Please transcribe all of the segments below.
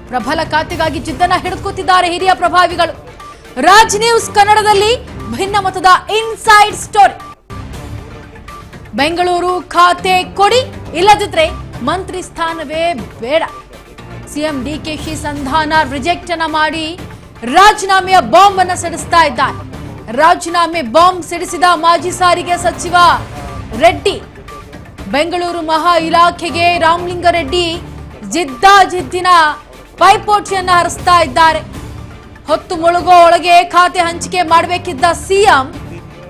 ಪ್ರಬಲ ಖಾತೆಗಾಗಿ ಜಿದ್ದನ್ನ ಹಿಡಿದುಕೊತ್ತಿದ್ದಾರೆ ಹಿರಿಯ ಪ್ರಭಾವಿಗಳು. ರಾಜ್ ನ್ಯೂಸ್ ಕನ್ನಡದಲ್ಲಿ ಭಿನ್ನಮತದ ಇನ್ಸೈಡ್ ಸ್ಟೋರಿ. ಬೆಂಗಳೂರು ಖಾತೆ ಕೊಡಿ, ಇಲ್ಲದಿದ್ರೆ ಮಂತ್ರಿ ಸ್ಥಾನವೇ ಬೇಡ. ಸಿಎಂ ಡಿಕೆಶಿ ಸಂಧಾನ ರಿಜೆಕ್ಟ್ ಅನ್ನ ಮಾಡಿ ರಾಜೀನಾಮೆಯ ಬಾಂಬ್ ಅನ್ನು ಸಿಡಿಸ್ತಾ ಇದ್ದಾರೆ. ರಾಜೀನಾಮೆ ಬಾಂಬ್ ಸಿಡಿಸಿದ ಮಾಜಿ ಸಾರಿಗೆ ಸಚಿವ ರೆಡ್ಡಿ. ಬೆಂಗಳೂರು ಮಹಾ ಇಲಾಖೆಗೆ ರಾಮಲಿಂಗಾರೆಡ್ಡಿ ಜಿದ್ದಿನ ಪೈಪೋಟಿಯನ್ನ ಹರಿಸ್ತಾ ಇದ್ದಾರೆ. ಹೊತ್ತು ಮುಳುಗೋ ಒಳಗೆ ಖಾತೆ ಹಂಚಿಕೆ ಮಾಡಬೇಕಿದ್ದ ಸಿಎಂ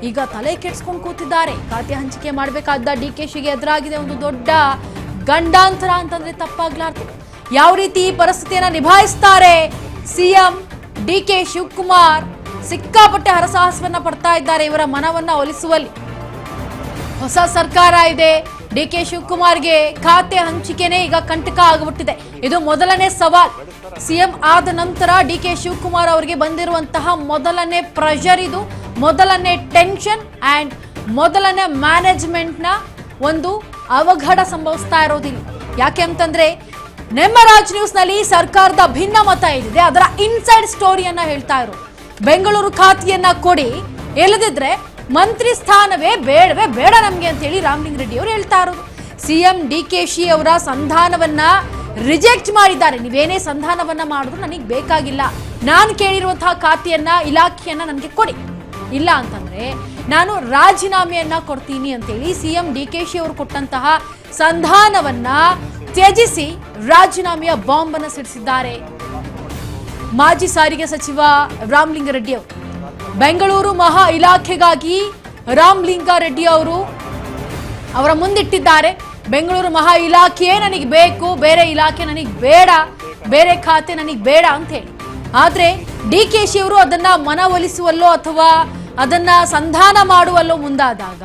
ಈಗ ತಲೆ ಕೆಡಿಸ್ಕೊಂಡು ಕೂತಿದ್ದಾರೆ. ಖಾತೆ ಹಂಚಿಕೆ ಮಾಡಬೇಕಾದ ಡಿಕೆಶಿಗೆ ಎದುರಾಗಿದೆ ಒಂದು ದೊಡ್ಡ ಗಂಡಾಂತರ ಅಂತಂದ್ರೆ ತಪ್ಪಾಗ್ಲಾರ್ದು. ಯಾವ ರೀತಿ ಪರಿಸ್ಥಿತಿಯನ್ನ ನಿಭಾಯಿಸ್ತಾರೆ ಸಿಎಂ ಡಿಕೆ ಶಿವಕುಮಾರ್ ಸಿಕ್ಕಾಪಟ್ಟೆ ಹರಸಾಹಸವನ್ನ ಪಡ್ತಾ ಇದ್ದಾರೆ ಇವರ ಮನವನ್ನ ಒಲಿಸುವಲ್ಲಿ. ಹೊಸ ಸರ್ಕಾರ ಇದೆ, ಡಿಕೆ ಶಿವಕುಮಾರ್ಗೆ ಖಾತೆ ಹಂಚಿಕೆನೇ ಈಗ ಕಂಟಕ ಆಗಿಬಿಟ್ಟಿದೆ. ಇದು ಮೊದಲನೇ ಸವಾಲ್. ಸಿಎಂ ಆದ ನಂತರ ಡಿಕೆ ಶಿವಕುಮಾರ್ ಅವರಿಗೆ ಬಂದಿರುವಂತಹ ಮೊದಲನೇ ಪ್ರೆಷರ್ ಇದು, ಮೊದಲನೇ ಟೆನ್ಷನ್ ಅಂಡ್ ಮೊದಲನೇ ಮ್ಯಾನೇಜ್ಮೆಂಟ್ ನ ಒಂದು ಅವಘಡ ಸಂಭವಿಸ್ತಾ ಇರೋದಿಲ್ಲ. ಯಾಕೆ ಅಂತಂದ್ರೆ ನಮ್ಮ ರಾಜ್ ನ್ಯೂಸ್ ನಲ್ಲಿ ಸರ್ಕಾರದ ಭಿನ್ನ ಮತ ಏನಿದೆ ಅದರ ಇನ್ಸೈಡ್ ಸ್ಟೋರಿಯನ್ನ ಹೇಳ್ತಾ ಇರೋದು. ಬೆಂಗಳೂರು ಖಾತೆಯನ್ನ ಕೊಡಿ, ಇಲ್ಲದಿದ್ರೆ ಮಂತ್ರಿ ಸ್ಥಾನವೇ ಬೇಡವೇ ಬೇಡ ನಮ್ಗೆ ಅಂತ ಹೇಳಿ ರಾಮಲಿಂಗಾರೆಡ್ಡಿ ಅವರು ಹೇಳ್ತಾ ಇರೋದು. ಸಿಎಂ ಡಿಕೆಶಿ ಅವರ ಸಂಧಾನವನ್ನ ರಿಜೆಕ್ಟ್ ಮಾಡಿದ್ದಾರೆ. ನೀವೇನೇ ಸಂಧಾನವನ್ನ ಮಾಡಿದ್ರು ನನಗೆ ಬೇಕಾಗಿಲ್ಲ, ನಾನು ಕೇಳಿರುವಂತಹ ಖಾತೆಯನ್ನ ಇಲಾಖೆಯನ್ನ ನನಗೆ ಕೊಡಿ, ಇಲ್ಲ ಅಂತಂದ್ರೆ ನಾನು ರಾಜೀನಾಮೆಯನ್ನ ಕೊಡ್ತೀನಿ ಅಂತೇಳಿ ಸಿಎಂ ಡಿಕೆಶಿ ಅವರು ಕೊಟ್ಟಂತಹ ಸಂಧಾನವನ್ನ ತ್ಯಜಿಸಿ ರಾಜೀನಾಮೆಯ ಬಾಂಬ್ ಅನ್ನು ಸಿಡಿಸಿದ್ದಾರೆ ಮಾಜಿ ಸಾರಿಗೆ ಸಚಿವ ರಾಮಲಿಂಗಾರೆಡ್ಡಿ ಅವರು. ಬೆಂಗಳೂರು ಮಹಾ ಇಲಾಖೆಗಾಗಿ ರಾಮಲಿಂಗಾರೆಡ್ಡಿ ಅವರು ಅವರ ಮುಂದಿಟ್ಟಿದ್ದಾರೆ. ಬೆಂಗಳೂರು ಮಹಾ ಇಲಾಖೆಯೇ ನನಗೆ ಬೇಕು, ಬೇರೆ ಇಲಾಖೆ ನನಗೆ ಬೇಡ, ಬೇರೆ ಖಾತೆ ನನಗೆ ಬೇಡ ಅಂತ ಹೇಳಿ. ಆದ್ರೆ ಡಿಕೆಶಿ ಅವರು ಅದನ್ನ ಮನವೊಲಿಸುವಲ್ಲೋ ಅಥವಾ ಅದನ್ನ ಸಂಧಾನ ಮಾಡುವಲ್ಲೋ ಮುಂದಾದಾಗ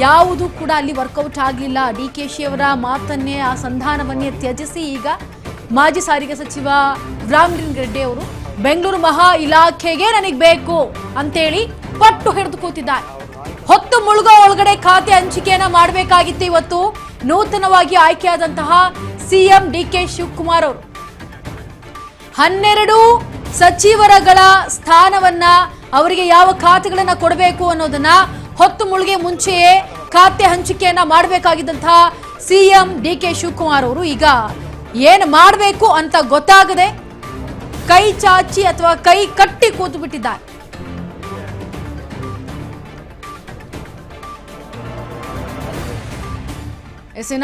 ಯಾವುದು ಕೂಡ ಅಲ್ಲಿ ವರ್ಕೌಟ್ ಆಗಲಿಲ್ಲ. ಡಿಕೆಶಿ ಅವರ ಮಾತನ್ನೇ, ಆ ಸಂಧಾನವನ್ನೇ ತ್ಯಜಿಸಿ ಈಗ ಮಾಜಿ ಸಾರಿಗೆ ಸಚಿವ ರಾಮಲಿಂಗಾರೆಡ್ಡಿ ಅವರು ಬೆಂಗಳೂರು ಮಹಾ ಇಲಾಖೆಗೆ ನನಗೆ ಬೇಕು ಅಂತೇಳಿ ಪಟ್ಟು ಹಿಡಿದು ಕೂತಿದ್ದಾರೆ. ಹೊತ್ತು ಮುಳುಗೋ ಒಳಗಡೆ ಖಾತೆ ಹಂಚಿಕೆಯನ್ನ ಮಾಡಬೇಕಾಗಿತ್ತು ಇವತ್ತು ನೂತನವಾಗಿ ಆಯ್ಕೆಯಾದಂತಹ ಸಿಎಂ ಡಿಕೆ ಶಿವಕುಮಾರ್ ಅವರು. 12 ಸಚಿವರಗಳ ಸ್ಥಾನವನ್ನ ಅವರಿಗೆ ಯಾವ ಖಾತೆಗಳನ್ನ ಕೊಡಬೇಕು ಅನ್ನೋದನ್ನ ಹೊತ್ತು ಮುಳುಗೆ ಮುಂಚೆಯೇ ಖಾತೆ ಹಂಚಿಕೆಯನ್ನ ಮಾಡಬೇಕಾಗಿದ್ದಂತಹ ಸಿಎಂ ಡಿಕೆ ಶಿವಕುಮಾರ್ ಅವರು ಈಗ ಏನು ಮಾಡಬೇಕು ಅಂತ ಗೊತ್ತಾಗದೆ ಕೈ ಚಾಚಿ ಅಥವಾ ಕೈ ಕಟ್ಟಿ ಕೂತು ಬಿಟ್ಟಿದ್ದಾರೆ.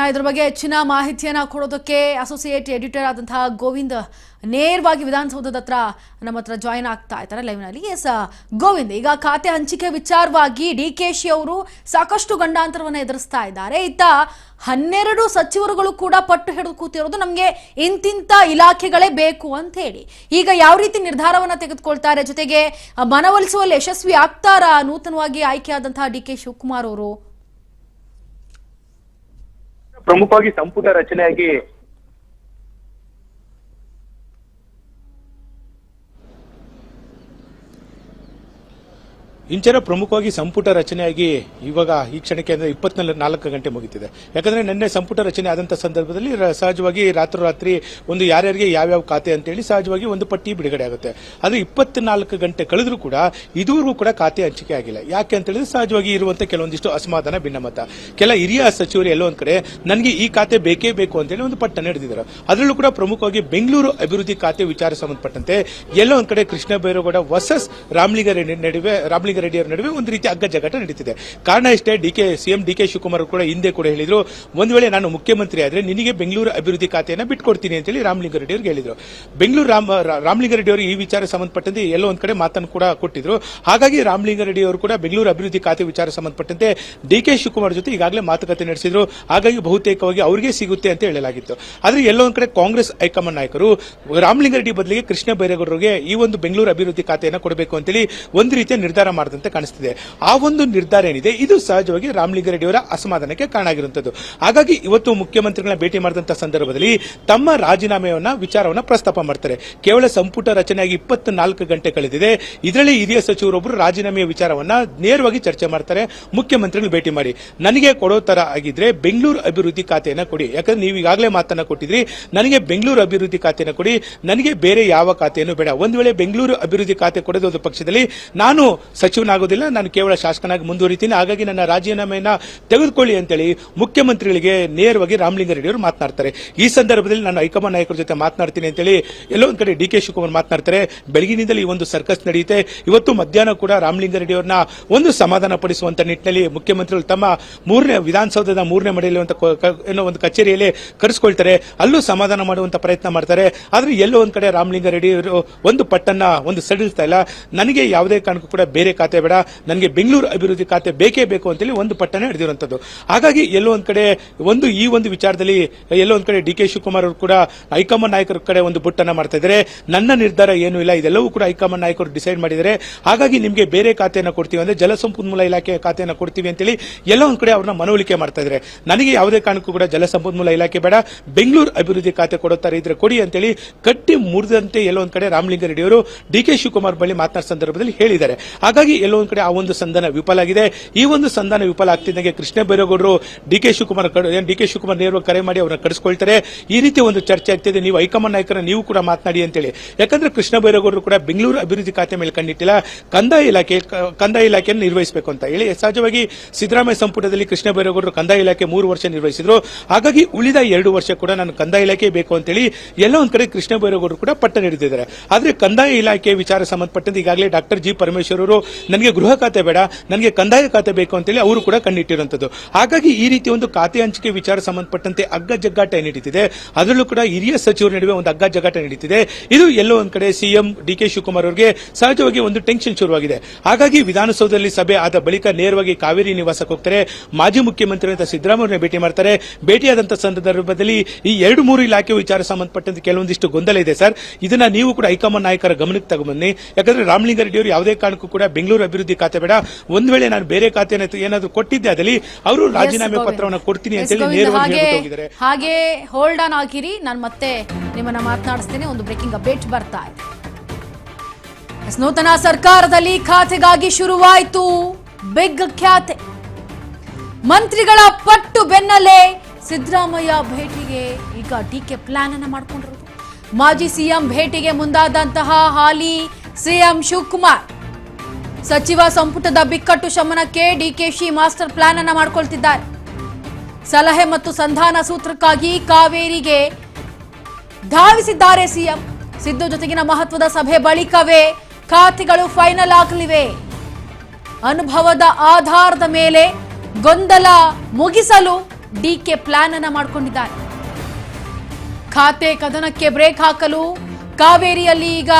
ಇದ್ರ ಬಗ್ಗೆ ಹೆಚ್ಚಿನ ಮಾಹಿತಿಯನ್ನ ಕೊಡೋದಕ್ಕೆ ಅಸೋಸಿಯೇಟ್ ಎಡಿಟರ್ ಆದಂತಹ ಗೋವಿಂದ್ ನೇರವಾಗಿ ವಿಧಾನಸೌಧದ ಹತ್ರ ನಮ್ಮ ಹತ್ರ ಜಾಯಿನ್ ಆಗ್ತಾ ಇದ್ದಾರೆ ಲೈವ್ ನಲ್ಲಿ. ಎಸ್ ಗೋವಿಂದ್, ಈಗ ಖಾತೆ ಹಂಚಿಕೆ ವಿಚಾರವಾಗಿ ಡಿಕೆಶಿ ಅವರು ಸಾಕಷ್ಟು ಗಂಡಾಂತರವನ್ನು ಎದುರಿಸ್ತಾ ಇದ್ದಾರೆ. ಇತ್ತ 12 ಸಚಿವರುಗಳು ಕೂಡ ಪಟ್ಟು ಹಿಡಿದು ಕೂತಿರೋದು ನಮ್ಗೆ ಇಂತಿಂತ ಇಲಾಖೆಗಳೇ ಬೇಕು ಅಂತ ಹೇಳಿ. ಈಗ ಯಾವ ರೀತಿ ನಿರ್ಧಾರವನ್ನ ತೆಗೆದುಕೊಳ್ತಾರೆ, ಜೊತೆಗೆ ಮನವೊಲಿಸುವಲ್ಲಿ ಯಶಸ್ವಿ ಆಗ್ತಾರಾ ನೂತನವಾಗಿ ಆಯ್ಕೆಯಾದಂತಹ ಡಿಕೆ ಶಿವಕುಮಾರ್ ಅವರು? ಪ್ರಮುಖವಾಗಿ ಸಂಪುಟ ರಚನೆಯಾಗಿ ಇಂಚನ ಪ್ರಮುಖವಾಗಿ ಸಂಪುಟ ರಚನೆಯಾಗಿ ಇವಾಗ ಈ ಕ್ಷಣಕ್ಕೆ ಅಂದ್ರೆ 24 ಗಂಟೆ ಮುಗಿತಿದೆ. ಯಾಕಂದ್ರೆ ನಿನ್ನೆ ಸಂಪುಟ ರಚನೆ ಆದಂತ ಸಂದರ್ಭದಲ್ಲಿ ಸಹಜವಾಗಿ ರಾತ್ರೋರಾತ್ರಿ ಒಂದು ಯಾರ್ಯಾರಿಗೆ ಯಾವ್ಯಾವ ಖಾತೆ ಅಂತೇಳಿ ಸಹಜವಾಗಿ ಒಂದು ಪಟ್ಟಿ ಬಿಡುಗಡೆ ಆಗುತ್ತೆ. ಆದ್ರೆ 24 ಗಂಟೆ ಕಳೆದ್ರೂ ಕೂಡ ಇದುವರೆಗೂ ಕೂಡ ಖಾತೆ ಹಂಚಿಕೆ ಆಗಿಲ್ಲ. ಯಾಕೆ ಅಂತ ಹೇಳಿದ್ರೆ ಸಹಜವಾಗಿ ಇರುವಂತ ಕೆಲವೊಂದಿಷ್ಟು ಅಸಮಾಧಾನ, ಭಿನ್ನಮತ. ಕೆಲ ಹಿರಿಯ ಸಚಿವರು ಎಲ್ಲೋ ಒಂದ್ ಕಡೆ ನನಗೆ ಈ ಖಾತೆ ಬೇಕೇ ಬೇಕು ಅಂತೇಳಿ ಒಂದು ಪಟ್ಟನ್ನು ಹಿಡಿದಿದ್ದಾರೆ. ಅದರಲ್ಲೂ ಕೂಡ ಪ್ರಮುಖವಾಗಿ ಬೆಂಗಳೂರು ಅಭಿವೃದ್ಧಿ ಖಾತೆ ವಿಚಾರ ಸಂಬಂಧಪಟ್ಟಂತೆ ಎಲ್ಲೋ ಒಂದ್ ಕಡೆ ಕೃಷ್ಣ ಬೈರೇಗೌಡ ವರ್ಸಸ್ ರಾಮಲಿಂಗಾರೆಡ್ಡಿ ಅವರ ನಡುವೆ ಒಂದು ರೀತಿ ಅಗ್ಗ ಜಗಾಟ ನಡೀತಿದೆ. ಕಾರಣ ಇಷ್ಟೇ, ಸಿಎಂ ಡಿಕೆ ಶಿವಕುಮಾರ್ ಕೂಡ ಹಿಂದೆ ಕೂಡ ಹೇಳಿದ್ರು, ಒಂದ್ ವೇಳೆ ನಾನು ಮುಖ್ಯಮಂತ್ರಿ ಆದ್ರೆ ನಿನಗೆ ಬೆಂಗಳೂರು ಅಭಿವೃದ್ಧಿ ಖಾತೆಯನ್ನ ಬಿಟ್ಕೊಡ್ತೀನಿ ಅಂತ ಹೇಳಿ ರಾಮಲಿಂಗಾರೆಡ್ಡಿ ಅವರಿಗೆ ಹೇಳಿದ್ರು. ರಾಮಲಿಂಗಾರೆಡ್ಡಿ ಅವರು ಈ ವಿಚಾರ ಸಂಬಂಧಪಟ್ಟಂತೆ ಎಲ್ಲೋ ಒಂದ್ ಕಡೆ ಮಾತನ್ನು ಕೂಡ ಕೊಟ್ಟಿದ್ರು. ಹಾಗಾಗಿ ರಾಮಲಿಂಗಾರೆಡ್ಡಿ ಅವರು ಕೂಡ ಬೆಂಗಳೂರು ಅಭಿವೃದ್ಧಿ ಖಾತೆ ವಿಚಾರ ಸಂಬಂಧಪಟ್ಟಂತೆ ಡಿಕೆ ಶಿವಕುಮಾರ್ ಜೊತೆ ಈಗಾಗಲೇ ಮಾತುಕತೆ ನಡೆಸಿದ್ರು. ಹಾಗಾಗಿ ಬಹುತೇಕವಾಗಿ ಅವರಿಗೆ ಸಿಗುತ್ತೆ ಅಂತ ಹೇಳಲಾಗಿತ್ತು. ಆದ್ರೆ ಎಲ್ಲೋ ಒಂದ್ ಕಡೆ ಕಾಂಗ್ರೆಸ್ ಹೈಕಮಾಂಡ್ ನಾಯಕರು ರಾಮಲಿಂಗಾರೆಡ್ಡಿ ಬದಲಿಗೆ ಕೃಷ್ಣ ಬೈರೇಗೌಡರಿಗೆ ಈ ಒಂದು ಬೆಂಗಳೂರು ಅಭಿವೃದ್ಧಿ ಖಾತೆಯನ್ನ ಕೊಡಬೇಕು ಅಂತೇಳಿ ಒಂದು ರೀತಿಯ ನಿರ್ಧಾರ ಮಾಡಿದ್ರು. ಮಾಡದಂತೆ ಕಾಣಿಸ್ತಿದೆ. ಆ ಒಂದು ನಿರ್ಧಾರ ಏನಿದೆ ಇದು ಸಹಜವಾಗಿ ರಾಮಲಿಂಗಾರೆಡ್ಡಿ ಅವರ ಅಸಮಾಧಾನಕ್ಕೆ ಕಾರಣ ಆಗಿರುವಂತದ್ದು. ಹಾಗಾಗಿ ಇವತ್ತು ಮುಖ್ಯಮಂತ್ರಿಗಳನ್ನ ಭೇಟಿ ಮಾಡಿದಂತಹ ಸಂದರ್ಭದಲ್ಲಿ ತಮ್ಮ ರಾಜೀನಾಮೆಯನ್ನ ವಿಚಾರವನ್ನ ಪ್ರಸ್ತಾಪ ಮಾಡ್ತಾರೆ. ಕೇವಲ ಸಂಪುಟ ರಚನೆಯಾಗಿ 24 ಗಂಟೆ ಕಳೆದಿದೆ. ಇದರಲ್ಲಿ ಹಿರಿಯ ಸಚಿವರೊಬ್ಬರು ರಾಜೀನಾಮೆಯ ವಿಚಾರವನ್ನ ನೇರವಾಗಿ ಚರ್ಚೆ ಮಾಡ್ತಾರೆ. ಮುಖ್ಯಮಂತ್ರಿಗಳು ಭೇಟಿ ಮಾಡಿ ನನಗೆ ಕೊಡೋ ತರ ಆಗಿದ್ರೆ ಬೆಂಗಳೂರು ಅಭಿವೃದ್ಧಿ ಖಾತೆಯನ್ನ ಕೊಡಿ, ಯಾಕಂದ್ರೆ ನೀವು ಈಗಾಗಲೇ ಮಾತನ್ನ ಕೊಟ್ಟಿದ್ರಿ, ನನಗೆ ಬೆಂಗಳೂರು ಅಭಿವೃದ್ಧಿ ಖಾತೆಯನ್ನು ಕೊಡಿ, ನನಗೆ ಬೇರೆ ಯಾವ ಖಾತೆಯನ್ನು ಬೇಡ. ಒಂದು ವೇಳೆ ಬೆಂಗಳೂರು ಅಭಿವೃದ್ಧಿ ಖಾತೆ ಕೊಡೋದು ಪಕ್ಷದಲ್ಲಿ ನಾನು ಸಚಿವನಾಗೋದಿಲ್ಲ, ನಾನು ಕೇವಲ ಶಾಸಕನಾಗಿ ಮುಂದುವರಿತೀನಿ, ಹಾಗಾಗಿ ನನ್ನ ರಾಜೀನಾಮೆಯನ್ನ ತೆಗೆದುಕೊಳ್ಳಿ ಅಂತೇಳಿ ಮುಖ್ಯಮಂತ್ರಿಗಳಿಗೆ ನೇರವಾಗಿ ರಾಮಲಿಂಗಾರೆಡ್ಡಿ ಅವರು ಮಾತನಾಡ್ತಾರೆ. ಈ ಸಂದರ್ಭದಲ್ಲಿ ನಾನು ಹೈಕಮಾಂಡ್ ನಾಯಕರ ಜೊತೆ ಮಾತನಾಡ್ತೀನಿ ಅಂತೇಳಿ ಎಲ್ಲೋ ಒಂದ್ ಕಡೆ ಡಿ.ಕೆ. ಶಿವಕುಮಾರ್ ಮಾತನಾಡ್ತಾರೆ. ಬೆಳಗಿನಿಂದಲೇ ಈ ಒಂದು ಸರ್ಕಸ್ ನಡೆಯುತ್ತೆ. ಇವತ್ತು ಮಧ್ಯಾಹ್ನ ಕೂಡ ರಾಮಲಿಂಗಾರೆಡ್ಡಿ ಅವರನ್ನ ಒಂದು ಸಮಾಧಾನ ಪಡಿಸುವಂತ ನಿಟ್ಟಿನಲ್ಲಿ ಮುಖ್ಯಮಂತ್ರಿಗಳು ತಮ್ಮ ವಿಧಾನಸೌಧದ 3ನೇ ಮನೆಯಲ್ಲಿ ಏನೋ ಒಂದು ಕಚೇರಿಯಲ್ಲಿ ಕರೆಸ್ಕೊಳ್ತಾರೆ. ಅಲ್ಲೂ ಸಮಾಧಾನ ಮಾಡುವಂತ ಪ್ರಯತ್ನ ಮಾಡ್ತಾರೆ. ಆದ್ರೆ ಎಲ್ಲೋ ಒಂದ್ ಕಡೆ ರಾಮಲಿಂಗಾರೆಡ್ಡಿ ಅವರು ಒಂದು ಪಟ್ಟನ್ನ ಒಂದು ಸಡಿಲ್ತಾ ಇಲ್ಲ. ನನಗೆ ಯಾವುದೇ ಕಾರಣಕ್ಕೂ ಕೂಡ ಬೇರೆ ಖಾತೆ ಬೇಡ, ನನಗೆ ಬೆಂಗಳೂರು ಅಭಿವೃದ್ಧಿ ಖಾತೆ ಬೇಕೇ ಬೇಕು ಅಂತೇಳಿ ಒಂದು ಪಟ್ಟಣ ಹಿಡಿದಿರುವಂತದ್ದು. ಹಾಗಾಗಿ ಎಲ್ಲೋ ಒಂದ್ ಕಡೆ ಈ ಒಂದು ವಿಚಾರದಲ್ಲಿ ಎಲ್ಲೋ ಒಂದ್ ಕಡೆ ಡಿ.ಕೆ. ಶಿವಕುಮಾರ್ ಅವರು ಕೂಡ ಹೈಕಮಾಂಡ್ ನಾಯಕರ ಕಡೆ ಒಂದು ಬುಟ್ಟನ್ನ ಮಾಡ್ತಾ ಇದ್ದಾರೆ. ನನ್ನ ನಿರ್ಧಾರ ಏನೂ ಇಲ್ಲ, ಇದೆಲ್ಲವೂ ಕೂಡ ಹೈಕಮಾಂಡ್ ನಾಯಕರು ಡಿಸೈಡ್ ಮಾಡಿದ್ದಾರೆ. ಹಾಗಾಗಿ ನಿಮಗೆ ಬೇರೆ ಖಾತೆಯನ್ನು ಕೊಡ್ತೀವಿ ಅಂದ್ರೆ ಜಲಸಂಪನ್ಮೂಲ ಇಲಾಖೆ ಖಾತೆಯನ್ನು ಕೊಡ್ತೀವಿ ಅಂತೇಳಿ ಎಲ್ಲ ಒಂದ್ ಕಡೆ ಅವ್ರನ್ನ ಮನವೊಲಿಕೆ ಮಾಡ್ತಾ ಇದ್ದಾರೆ. ನನಗೆ ಯಾವುದೇ ಕಾರಣಕ್ಕೂ ಕೂಡ ಜಲಸಂಪನ್ಮೂಲ ಇಲಾಖೆ ಬೇಡ, ಬೆಂಗಳೂರು ಅಭಿವೃದ್ಧಿ ಖಾತೆ ಕೊಡುತ್ತಾರೆ ಇದ್ರೆ ಕೊಡಿ ಅಂತೇಳಿ ಕಟ್ಟಿ ಮುರಿದಂತೆ ಎಲ್ಲೋ ಒಂದ್ ಕಡೆ ರಾಮಲಿಂಗಾರೆಡ್ಡಿ ಅವರು ಡಿ.ಕೆ. ಶಿವಕುಮಾರ್ ಬಳಿ ಮಾತನಾಡಿದ ಸಂದರ್ಭದಲ್ಲಿ ಹೇಳಿದ್ದಾರೆ. ಹಾಗಾಗಿ ಎಲ್ಲೋ ಒಂದ್ ಕಡೆ ಆ ಒಂದು ಸಂಧಾನ ವಿಫಲ ಆಗಿದೆ. ಈ ಒಂದು ಸಂಧಾನ ವಿಫಲ ಆಗ್ತಿದ್ದಂಗೆ ಕೃಷ್ಣ ಬೈರೇಗೌಡರು ಡಿ.ಕೆ. ಶಿವಕುಮಾರ್ ನೇರವಾಗಿ ಕರೆ ಮಾಡಿ ಅವರನ್ನ ಕರೆಸ್ಕೊಳ್ತಾರೆ. ಈ ರೀತಿ ಒಂದು ಚರ್ಚೆ ಆಗ್ತಿದೆ, ನೀವು ಹೈಕಮಾಂಡ್ ನಾಯಕರ ನೀವು ಕೂಡ ಮಾತನಾಡಿ ಅಂತೇಳಿ. ಯಾಕಂದ್ರೆ ಕೃಷ್ಣ ಬೈರೇಗೌಡರು ಕೂಡ ಬೆಂಗಳೂರು ಅಭಿವೃದ್ಧಿ ಖಾತೆ ಮೇಲೆ ಕಣ್ಣಿಟ್ಟಿಲ್ಲ, ಕಂದಾಯ ಇಲಾಖೆಯನ್ನು ನಿರ್ವಹಿಸಬೇಕು ಅಂತ ಹೇಳಿ. ಸಹಜವಾಗಿ ಸಿದ್ದರಾಮಯ್ಯ ಸಂಪುಟದಲ್ಲಿ ಕೃಷ್ಣ ಬೈರೇಗೌಡರು ಕಂದಾಯ ಇಲಾಖೆ 3 ವರ್ಷ ನಿರ್ವಹಿಸಿದ್ರು. ಹಾಗಾಗಿ ಉಳಿದ 2 ವರ್ಷ ಕೂಡ ನಾನು ಕಂದಾಯ ಇಲಾಖೆ ಬೇಕು ಅಂತೇಳಿ ಎಲ್ಲ ಒಂದ್ ಕಡೆ ಕೃಷ್ಣ ಬೈರೇಗೌಡರು ಕೂಡ ಪಟ್ಟ ನೀಡಿದ್ದಾರೆ. ಆದ್ರೆ ಕಂದಾಯ ಇಲಾಖೆ ವಿಚಾರ ಸಂಬಂಧಪಟ್ಟಂತೆ ಈಗಾಗಲೇ ಡಾಕ್ಟರ್ ಜಿ ಪರಮೇಶ್ವರ್ ಅವರು ನನಗೆ ಗೃಹ ಖಾತೆ ಬೇಡ, ನನಗೆ ಕಂದಾಯ ಖಾತೆ ಬೇಕು ಅಂತೇಳಿ ಅವರು ಕೂಡ ಕಣ್ಣಿಟ್ಟಿರುವಂತದ್ದು. ಹಾಗಾಗಿ ಈ ರೀತಿ ಒಂದು ಖಾತೆ ಹಂಚಿಕೆ ವಿಚಾರ ಸಂಬಂಧಪಟ್ಟಂತೆ ಅಗ್ಗ ಜಗ್ಗಾಟ ನಡೀತಿದೆ. ಅದರಲ್ಲೂ ಕೂಡ ಹಿರಿಯ ಸಚಿವರ ನಡುವೆ ಒಂದು ಅಗ್ಗ ಜಗ್ಗಾಟ ನಡೀತಿದೆ. ಇದು ಎಲ್ಲೋ ಒಂದ್ ಕಡೆ ಸಿಎಂ ಡಿ.ಕೆ. ಶಿವಕುಮಾರ್ ಅವರಿಗೆ ಸಹಜವಾಗಿ ಒಂದು ಟೆನ್ಷನ್ ಶುರುವಾಗಿದೆ. ಹಾಗಾಗಿ ವಿಧಾನಸೌಧದಲ್ಲಿ ಸಭೆ ಆದ ಬಳಿಕ ನೇರವಾಗಿ ಕಾವೇರಿ ನಿವಾಸಕ್ಕೆ ಹೋಗ್ತಾರೆ. ಮಾಜಿ ಮುಖ್ಯಮಂತ್ರಿ ಸಿದ್ದರಾಮಯ್ಯ ಭೇಟಿ ಮಾಡ್ತಾರೆ. ಭೇಟಿಯಾದಂತಹ ಸಂದರ್ಭದಲ್ಲಿ ಈ 2-3 ಇಲಾಖೆ ವಿಚಾರ ಸಂಬಂಧಪಟ್ಟಂತೆ ಕೆಲವೊಂದಿಷ್ಟು ಗೊಂದಲ ಇದೆ ಸರ್, ಇದನ್ನ ನೀವು ಕೂಡ ಹೈಕಮಾಂಡ್ ನಾಯಕರ ಗಮನಕ್ಕೆ ತಗೊಂಡ್ಬನ್ನಿ. ಯಾಕಂದ್ರೆ ರಾಮಲಿಂಗಾರೆಡ್ಡಿ ಅವರು ಯಾವುದೇ ಕಾರಣಕ್ಕೂ ಕೂಡ ಬೆಂಗಳೂರು ಅಭಿವೃದ್ಧಿ ಖಾತೆ ಬೇಡ, ಒಂದ್ ವೇಳೆ ನಾನು ಬೇರೆ ಖಾತೆ ಏನಾದ್ರು ಕೊಟ್ಟಿದ್ದೆ ಅದಲ್ಲಿ ಅವರು ರಾಜೀನಾಮೆ ಪತ್ರವನ್ನು ಕೊಡ್ತೀನಿ ಅಂತ ಹೇಳಿ ನೇರವಾಗಿ ಹೇಳಿದ್ದಾರೆ. ಹಾಗೆ ಹೋಲ್ಡ್ ಆನ್ ಆಗಿರಿ, ನಾನು ಮತ್ತೆ ನಿಮ್ಮನ್ನ ಮಾತನಾಡಿಸ್ತೇನೆ. ಒಂದು ಬ್ರೇಕಿಂಗ್ ಅಪ್ಡೇಟ್ ಬರ್ತಾ ಇದೆ. ನೂತನ ಸರ್ಕಾರದಲ್ಲಿ ಖಾತೆಗಾಗಿ ಶುರುವಾಯಿತು ಬಿಗ್ ಖ್ಯಾತೆ. ಮಂತ್ರಿಗಳ ಪಟ್ಟು ಬೆನ್ನಲ್ಲೇ ಸಿದ್ದರಾಮಯ್ಯ ಭೇಟಿಗೆ ಈಗ ಡಿಕೆ ಪ್ಲಾನ್ ಅನ್ನ ಮಾಡಿಕೊಂಡಿರೋದು. ಮಾಜಿ ಸಿಎಂ ಭೇಟಿಗೆ ಮುಂದಾದಂತಹ ಹಾಲಿ ಸಿಎಂ ಶಿವಕುಮಾರ್ ಸಚಿವ ಸಂಪುಟದ ಬಿಕ್ಕಟ್ಟು ಶಮನಕ್ಕೆ ಡಿಕೆಶಿ ಮಾಸ್ಟರ್ ಪ್ಲಾನ್ ಅನ್ನ ಮಾಡಿಕೊಳ್ತಿದ್ದಾರೆ. ಸಲಹೆ ಮತ್ತು ಸಂಧಾನ ಸೂತ್ರಕ್ಕಾಗಿ ಕಾವೇರಿಗೆ ಧಾವಿಸಿದ್ದಾರೆ ಸಿಎಂ. ಸಿದ್ದು ಜೊತೆಗಿನ ಮಹತ್ವದ ಸಭೆ ಬಳಿಕವೇ ಖಾತೆಗಳು ಫೈನಲ್ ಆಗಲಿವೆ. ಅನುಭವದ ಆಧಾರದ ಮೇಲೆ ಗೊಂದಲ ಮುಗಿಸಲು ಡಿಕೆ ಪ್ಲಾನ್ ಅನ್ನ ಮಾಡಿಕೊಂಡಿದ್ದಾರೆ. ಖಾತೆ ಕದನಕ್ಕೆ ಬ್ರೇಕ್ ಹಾಕಲು ಕಾವೇರಿಯಲ್ಲಿ ಈಗ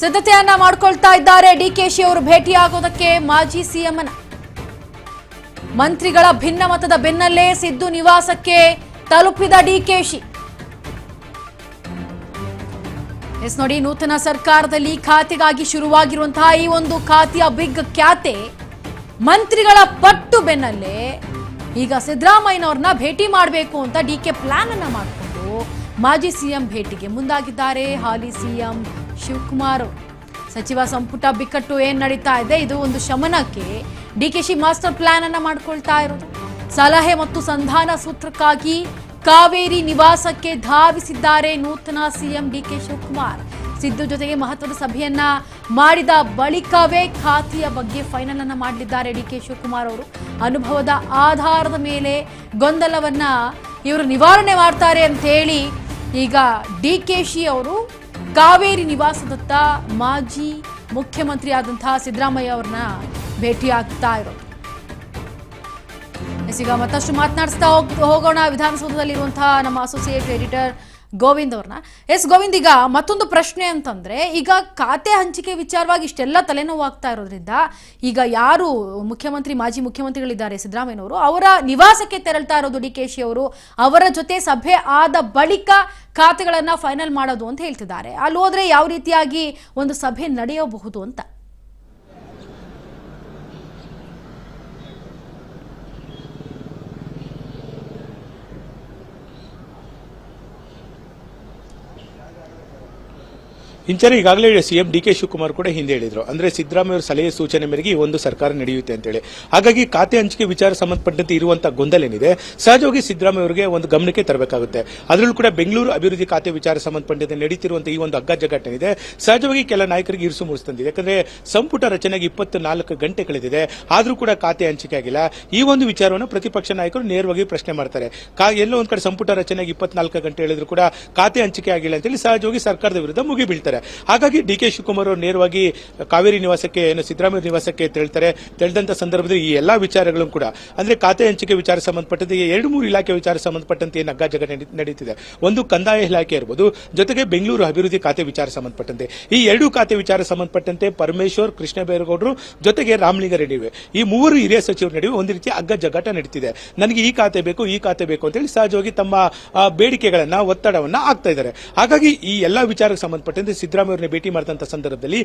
ಸಿದ್ಧತೆಯನ್ನ ಮಾಡಿಕೊಳ್ತಾ ಇದ್ದಾರೆ ಡಿಕೆಶಿ ಅವರು ಭೇಟಿಯಾಗೋದಕ್ಕೆ ಮಾಜಿ ಸಿಎಂ ಅನ್ನ. ಮಂತ್ರಿಗಳ ಭಿನ್ನಮತದ ಬೆನ್ನಲ್ಲೇ ಸಿದ್ದು ನಿವಾಸಕ್ಕೆ ತಲುಪಿದ ಡಿಕೆಶಿ. ನೋಡಿ, ನೂತನ ಸರ್ಕಾರದಲ್ಲಿ ಖಾತೆಗಾಗಿ ಶುರುವಾಗಿರುವಂತಹ ಈ ಒಂದು ಖಾತೆಯ ಬಿಗ್ ಖ್ಯಾತೆ ಮಂತ್ರಿಗಳ ಪಟ್ಟು ಬೆನ್ನಲ್ಲೇ ಈಗ ಸಿದ್ದರಾಮಯ್ಯನವ್ರನ್ನ ಭೇಟಿ ಮಾಡಬೇಕು ಅಂತ ಡಿಕೆ ಪ್ಲಾನ್ ಅನ್ನ ಮಾಡಿಕೊಂಡು ಮಾಜಿ ಸಿಎಂ ಭೇಟಿಗೆ ಮುಂದಾಗಿದ್ದಾರೆ ಹಾಲಿ ಸಿಎಂ ಶಿವಕುಮಾರ್. ಸಚಿವ ಸಂಪುಟ ಬಿಕ್ಕಟ್ಟು ಏನ್ ನಡೀತಾ ಇದೆ, ಇದು ಒಂದು ಶಮನಕ್ಕೆ ಡಿಕೆಶಿ ಮಾಸ್ಟರ್ ಪ್ಲಾನ್ ಅನ್ನ ಮಾಡ್ಕೊಳ್ತಾ ಇರೋದು. ಸಲಹೆ ಮತ್ತು ಸಂಧಾನ ಸೂತ್ರಕ್ಕಾಗಿ ಕಾವೇರಿ ನಿವಾಸಕ್ಕೆ ಧಾವಿಸಿದ್ದಾರೆ ನೂತನ ಸಿಎಂ ಡಿಕೆ ಶಿವಕುಮಾರ್. ಸಿದ್ದು ಜೊತೆಗೆ ಮಹತ್ವದ ಸಭೆಯನ್ನ ಮಾಡಿದ ಬಳಿಕವೇ ಖಾತೆಯ ಬಗ್ಗೆ ಫೈನಲ್ ಅನ್ನ ಮಾಡಲಿದ್ದಾರೆ ಡಿಕೆ ಶಿವಕುಮಾರ್ ಅವರು. ಅನುಭವದ ಆಧಾರದ ಮೇಲೆ ಗೊಂದಲವನ್ನ ಇವರು ನಿವಾರಣೆ ಮಾಡ್ತಾರೆ ಅಂತ ಹೇಳಿ ಈಗ ಡಿಕೆಶಿ ಅವರು ಕಾವೇರಿ ನಿವಾಸದತ್ತ ಮಾಜಿ ಮುಖ್ಯಮಂತ್ರಿ ಆದಂತಹ ಸಿದ್ದರಾಮಯ್ಯ ಅವ್ರನ್ನ ಭೇಟಿಯಾಗ್ತಾ ಇರೋದು. ಈಗ ಮತ್ತಷ್ಟು ಮಾತನಾಡಿಸ್ತಾ ಹೋಗೋಣ ವಿಧಾನಸೌಧದಲ್ಲಿರುವಂತಹ ನಮ್ಮ ಅಸೋಸಿಯೇಟ್ ಎಡಿಟರ್ ಗೋವಿಂದ್ ಅವ್ರನ್ನ. ಗೋವಿಂದ್, ಈಗ ಮತ್ತೊಂದು ಪ್ರಶ್ನೆ ಅಂತಂದ್ರೆ, ಈಗ ಖಾತೆ ಹಂಚಿಕೆ ವಿಚಾರವಾಗಿ ಇಷ್ಟೆಲ್ಲ ತಲೆನೋವು ಆಗ್ತಾ ಇರೋದ್ರಿಂದ ಈಗ ಯಾರು ಮಾಜಿ ಮುಖ್ಯಮಂತ್ರಿಗಳಿದ್ದಾರೆ ಸಿದ್ದರಾಮಯ್ಯನವರು, ಅವರ ನಿವಾಸಕ್ಕೆ ತೆರಳ್ತಾ ಇರೋದು ಡಿಕೆಶಿ ಅವರು. ಅವರ ಜೊತೆ ಸಭೆ ಆದ ಬಳಿಕ ಖಾತೆಗಳನ್ನ ಫೈನಲ್ ಮಾಡೋದು ಅಂತ ಹೇಳ್ತಿದ್ದಾರೆ. ಅಲ್ಲಿ ಹೋದ್ರೆ ಯಾವ ರೀತಿಯಾಗಿ ಒಂದು ಸಭೆ ನಡೆಯಬಹುದು ಅಂತ? ಇಂಚರ ಈಗಾಗಲೇ ಸಿಎಂ ಡಿ.ಕೆ. ಶಿವಕುಮಾರ್ ಕೂಡ ಹಿಂದೆ ಹೇಳಿದ್ರು, ಅಂದ್ರೆ ಸಿದ್ದರಾಮಯ್ಯ ಅವರ ಸಲಹೆ ಸೂಚನೆ ಮೇರೆಗೆ ಈ ಒಂದು ಸರ್ಕಾರ ನಡೆಯುತ್ತೆ ಅಂತೇಳಿ. ಹಾಗಾಗಿ ಖಾತೆ ಹಂಚಿಕೆ ವಿಚಾರ ಸಂಬಂಧಪಟ್ಟಂತೆ ಇರುವಂತಹ ಗೊಂದಲ ಏನಿದೆ ಸಹಜವಾಗಿ ಸಿದ್ದರಾಮಯ್ಯ ಅವರಿಗೆ ಒಂದು ಗಮನಕ್ಕೆ ತರಬೇಕಾಗುತ್ತೆ. ಅದರಲ್ಲೂ ಕೂಡ ಬೆಂಗಳೂರು ಅಭಿವೃದ್ಧಿ ಖಾತೆ ವಿಚಾರ ಸಂಬಂಧಪಟ್ಟಂತೆ ನಡೀತಿರುವಂತಹ ಈ ಒಂದು ಹಗ್ಗಜಗ್ಗಾಟೇನಿದೆ ಸಹಜವಾಗಿ ಕೆಲ ನಾಯಕರಿಗೆ ಇರಿಸು ಮೂಡಿಸ್ತಂದಿದೆ. ಯಾಕಂದ್ರೆ ಸಂಪುಟ ರಚನೆಗೆ 24 ಗಂಟೆ ಕಳೆದಿದೆ, ಆದ್ರೂ ಕೂಡ ಖಾತೆ ಹಂಚಿಕೆ ಆಗಿಲ್ಲ. ಈ ಒಂದು ವಿಚಾರವನ್ನು ಪ್ರತಿಪಕ್ಷ ನಾಯಕರು ನೇರವಾಗಿ ಪ್ರಶ್ನೆ ಮಾಡ್ತಾರೆ. ಎಲ್ಲೋ ಒಂದ್ ಕಡೆ ಸಂಪುಟ ರಚನೆಗೆ 24 ಗಂಟೆ ಹೇಳಿದ್ರು ಕೂಡ ಖಾತೆ ಹಂಚಿಕೆ ಆಗಿಲ್ಲ ಅಂತೇಳಿ ಸಹಜವಾಗಿ ಸರ್ಕಾರದ ವಿರುದ್ಧ ಮುಗಿ ಬೀಳ್ತಾರೆ. ಹಾಗಾಗಿ ಡಿ.ಕೆ. ಶಿವಕುಮಾರ್ ಅವರು ನೇರವಾಗಿ ಕಾವೇರಿ ನಿವಾಸಕ್ಕೆ ಸಿದ್ದರಾಮಯ್ಯ ನಿವಾಸಕ್ಕೆ ತೆರಳಿದಂತ ಸಂದರ್ಭದಲ್ಲಿ ಈ ಎಲ್ಲಾ ವಿಚಾರಗಳು ಕೂಡ ಅಂದ್ರೆ ಖಾತೆ ಹಂಚಿಕೆ ವಿಚಾರ ಸಂಬಂಧಪಟ್ಟಂತೆ 2-3 ಇಲಾಖೆ ವಿಚಾರ ಸಂಬಂಧಪಟ್ಟಂತೆ ಏನು ಹಗ್ಗಜಗ್ಗಾಟ ನಡೀತಿದೆ. ಒಂದು ಕಂದಾಯ ಇಲಾಖೆ ಇರಬಹುದು, ಜೊತೆಗೆ ಬೆಂಗಳೂರು ಅಭಿವೃದ್ಧಿ ಖಾತೆ ವಿಚಾರ ಸಂಬಂಧಪಟ್ಟಂತೆ ಈ 2 ಖಾತೆ ವಿಚಾರ ಸಂಬಂಧಪಟ್ಟಂತೆ ಪರಮೇಶ್ವರ್, ಕೃಷ್ಣ ಬೈರೇಗೌಡರು ಜೊತೆಗೆ ರಾಮಲಿಂಗಾರೆಡ್ಡಿ ಈ 3 ಹಿರಿಯ ಸಚಿವರ ನಡುವೆ ಒಂದು ರೀತಿಯ ಹಗ್ಗಜಗ್ಗಾಟ ನಡೀತಿದೆ. ನನಗೆ ಈ ಖಾತೆ ಬೇಕು ಅಂತ ಹೇಳಿ ಸಹಜವಾಗಿ ತಮ್ಮ ಬೇಡಿಕೆಗಳನ್ನ ಒತ್ತಡವನ್ನ ಹಾಕ್ತಾ ಇದ್ದಾರೆ. ಹಾಗಾಗಿ ಈ ಎಲ್ಲಾ ವಿಚಾರಕ್ಕೆ ಸಂಬಂಧಪಟ್ಟಂತೆ ಸಿದ್ದರಾಮಯ್ಯ ಅವರನ್ನ ಭೇಟಿ ಮಾಡಿದಂತ ಸಂದರ್ಭದಲ್ಲಿ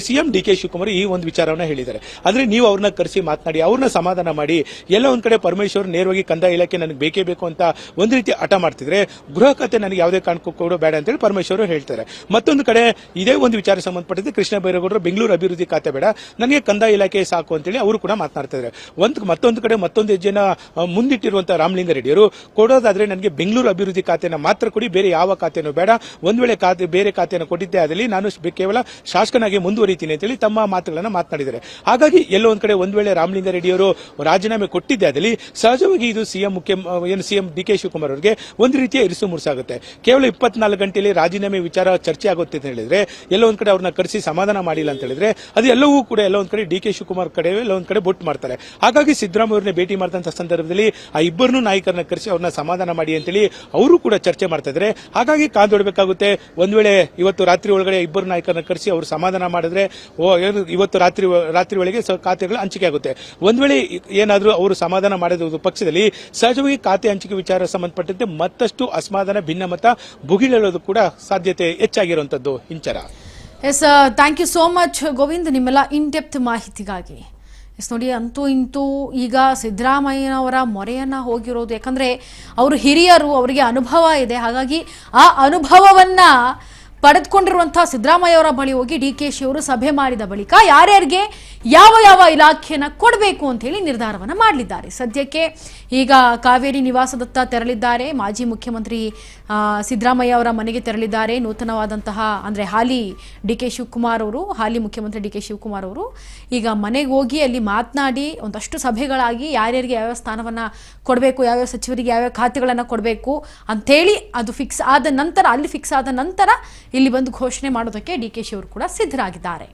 ಸಿಎಂ ಡಿ.ಕೆ. ಶಿವಕುಮಾರ್ ಈ ಒಂದು ವಿಚಾರವನ್ನ ಹೇಳಿದ್ದಾರೆ. ಅಂದ್ರೆ ನೀವು ಅವ್ರನ್ನ ಕರೆಸಿ ಮಾತನಾಡಿ, ಅವ್ರನ್ನ ಸಮಾಧಾನ ಮಾಡಿ. ಎಲ್ಲ ಒಂದ್ ಕಡೆ ಪರಮೇಶ್ವರ್ ನೇರವಾಗಿ ಕಂದಾಯ ಇಲಾಖೆ ನನಗೆ ಬೇಕೇ ಬೇಕು ಅಂತ ಒಂದು ರೀತಿ ಹಠ ಮಾಡ್ತಿದ್ರೆ, ಗೃಹ ಖಾತೆ ನನಗೆ ಯಾವುದೇ ಕಾರಣಕ್ಕೂ ಕೂಡ ಬೇಡ ಅಂತೇಳಿ ಪರಮೇಶ್ವರ್ ಹೇಳ್ತಾರೆ. ಮತ್ತೊಂದು ಕಡೆ ಇದೇ ಒಂದು ವಿಚಾರ ಸಂಬಂಧಪಟ್ಟಂತೆ ಕೃಷ್ಣ ಬೈರೇಗೌಡರು ಬೆಂಗಳೂರು ಅಭಿವೃದ್ಧಿ ಖಾತೆ ಬೇಡ, ನನಗೆ ಕಂದಾಯ ಇಲಾಖೆ ಸಾಕು ಅಂತೇಳಿ ಅವರು ಕೂಡ ಮಾತನಾಡ್ತಾ ಇದ್ದಾರೆ. ಮತ್ತೊಂದು ಕಡೆ ಮತ್ತೊಂದು ಹೆಜ್ಜೆನ ಮುಂದಿಟ್ಟಿರುವಂತಹ ರಾಮಲಿಂಗಾರೆಡ್ಡಿಯವರು ಕೊಡೋದಾದ್ರೆ ನನಗೆ ಬೆಂಗಳೂರು ಅಭಿವೃದ್ಧಿ ಖಾತೆನ ಮಾತ್ರ ಕೊಡಿ, ಬೇರೆ ಯಾವ ಖಾತೆನೂ ಬೇಡ. ಒಂದ್ ವೇಳೆ ಬೇರೆ ಖಾತೆಯನ್ನು ಕೊಟ್ಟಿದ್ದೆ ಆದಲ್ಲಿ ನಾನು ಕೇವಲ ಶಾಸಕನಾಗಿ ಮುಂದುವರಿತೀನಿ ಅಂತೇಳಿ ತಮ್ಮ ಮಾತುಗಳನ್ನ ಮಾತನಾಡಿದ್ದಾರೆ. ಹಾಗಾಗಿ ಎಲ್ಲೋ ಒಂದ್ ಕಡೆ ಒಂದ್ ವೇಳೆ ರಾಮಲಿಂಗಾರೆಡ್ಡಿಯವರು ರಾಜೀನಾಮೆ ಕೊಟ್ಟಿದ್ದೆ ಆದಲ್ಲಿ ಸಹಜವಾಗಿ ಇದು ಸಿಎಂ ಡಿ.ಕೆ. ಶಿವಕುಮಾರ್ ಅವರಿಗೆ ಒಂದು ರೀತಿಯ ಇರಿಸು ಮುರುಸಾಗುತ್ತೆ. ಕೇವಲ 24 ಗಂಟೆಯಲ್ಲಿ ರಾಜೀನಾಮೆ ವಿಚಾರ ಚರ್ಚೆ ಆಗುತ್ತೆ ಅಂತ ಹೇಳಿದ್ರೆ, ಎಲ್ಲೋ ಒಂದ್ ಕಡೆ ಅವ್ರನ್ನ ಕರೆಸಿ ಸಮಾಧಾನ ಮಾಡಿಲ್ಲ ಅಂತ ಹೇಳಿದ್ರೆ ಅದು ಎಲ್ಲವೂ ಕೂಡ ಎಲ್ಲ ಒಂದ್ ಕಡೆ ಡಿ.ಕೆ. ಶಿವಕುಮಾರ್ ಕಡೆ ಎಲ್ಲ ಒಂದ್ ಕಡೆ ಬೊಟ್ಟು ಮಾಡ್ತಾರೆ. ಹಾಗಾಗಿ ಸಿದ್ದರಾಮಯ್ಯ ಅವರನ್ನ ಭೇಟಿ ಮಾಡಿದಂತ ಸಂದರ್ಭದಲ್ಲಿ ಆ ಇಬ್ಬರನ್ನೂ ನಾಯಕರನ್ನ ಕರೆಸಿ ಅವ್ರನ್ನ ಸಮಾಧಾನ ಮಾಡಿ ಅಂತೇಳಿ ಅವರು ಕೂಡ ಚರ್ಚೆ ಮಾಡ್ತಾ ಇದ್ದಾರೆ. ಹಾಗಾಗಿ ಕಾದೊಡಬೇಕಾಗುತ್ತೆ. ಒಂದ್ ವೇಳೆ ಇವತ್ತು ರಾತ್ರಿ ಒಳಗಡೆ ಇಬ್ಬರು ನಾಯಕರನ್ನ ಕರೆಸಿ ಅವರು ಸಮಾಧಾನ ಮಾಡಿದ್ರೆ ಇವತ್ತು ರಾತ್ರಿ ಒಳಗೆ ಖಾತೆಗಳು ಹಂಚಿಕೆ ಆಗುತ್ತೆ. ಒಂದ್ ವೇಳೆ ಏನಾದ್ರೂ ಅವರು ಸಮಾಧಾನ ಮಾಡಿದ ಪಕ್ಷದಲ್ಲಿ ಸಹಜವಾಗಿ ಖಾತೆ ಹಂಚಿಕೆ ವಿಚಾರ ಸಂಬಂಧಪಟ್ಟಂತೆ ಮತ್ತಷ್ಟು ಅಸಮಾಧಾನ, ಭಿನ್ನಮತ ಭುಗಿಲೇಳೋದು ಕೂಡ ಸಾಧ್ಯತೆ ಹೆಚ್ಚಾಗಿರುವಂತದ್ದು. Inchara S, thank you so much Govind, ನಿಮ್ಮೆಲ್ಲ ಇನ್ ಡೆಪ್ತ್ ಮಾಹಿತಿಗಾಗಿ. ಎಸ್ ನೋಡಿ, ಅಂತೂ ಇಂತೂ ಈಗ ಸಿದ್ದರಾಮಯ್ಯನವರ ಮೊರೆಯನ್ನು ಹೋಗಿರೋದು, ಯಾಕಂದರೆ ಅವರು ಹಿರಿಯರು, ಅವರಿಗೆ ಅನುಭವ ಇದೆ. ಹಾಗಾಗಿ ಆ ಅನುಭವವನ್ನು ಪಡೆದುಕೊಂಡಿರುವಂಥ ಸಿದ್ದರಾಮಯ್ಯ ಅವರ ಬಳಿ ಹೋಗಿ ಡಿ.ಕೆ.ಶಿ ಅವರು ಸಭೆ ಮಾಡಿದ ಬಳಿಕ ಯಾರ್ಯಾರಿಗೆ ಯಾವ ಇಲಾಖೆಯನ್ನು ಕೊಡಬೇಕು ಅಂತ ಹೇಳಿ ನಿರ್ಧಾರವನ್ನು ಮಾಡಲಿದ್ದಾರೆ. ಸದ್ಯಕ್ಕೆ ಈಗ ಕಾವೇರಿ ನಿವಾಸದತ್ತ ತೆರಳಿದ್ದಾರೆ. ಮಾಜಿ ಮುಖ್ಯಮಂತ್ರಿ ಸಿದ್ದರಾಮಯ್ಯ ಅವರ ಮನೆಗೆ ತೆರಳಿದ್ದಾರೆ. ನೂತನವಾದಂತಹ ಅಂದರೆ ಹಾಲಿ ಮುಖ್ಯಮಂತ್ರಿ ಡಿ.ಕೆ. ಶಿವಕುಮಾರ್ ಅವರು ಈಗ ಮನೆಗೆ ಹೋಗಿ ಅಲ್ಲಿ ಮಾತನಾಡಿ ಒಂದಷ್ಟು ಸಭೆಗಳಾಗಿ ಯಾರ್ಯಾರಿಗೆ ಯಾವ್ಯಾವ ಸ್ಥಾನವನ್ನು ಕೊಡಬೇಕು, ಯಾವ್ಯಾವ ಸಚಿವರಿಗೆ ಯಾವ್ಯಾವ ಖಾತೆಗಳನ್ನು ಕೊಡಬೇಕು ಅಂಥೇಳಿ ಅದು ಫಿಕ್ಸ್ ಆದ ನಂತರ ಇಲ್ಲಿ ಬಂದು ಘೋಷಣೆ ಮಾಡೋದಕ್ಕೆ ಡಿ.ಕೆ.ಶಿ ಅವರು ಕೂಡ ಸಿದ್ಧರಾಗಿದ್ದಾರೆ.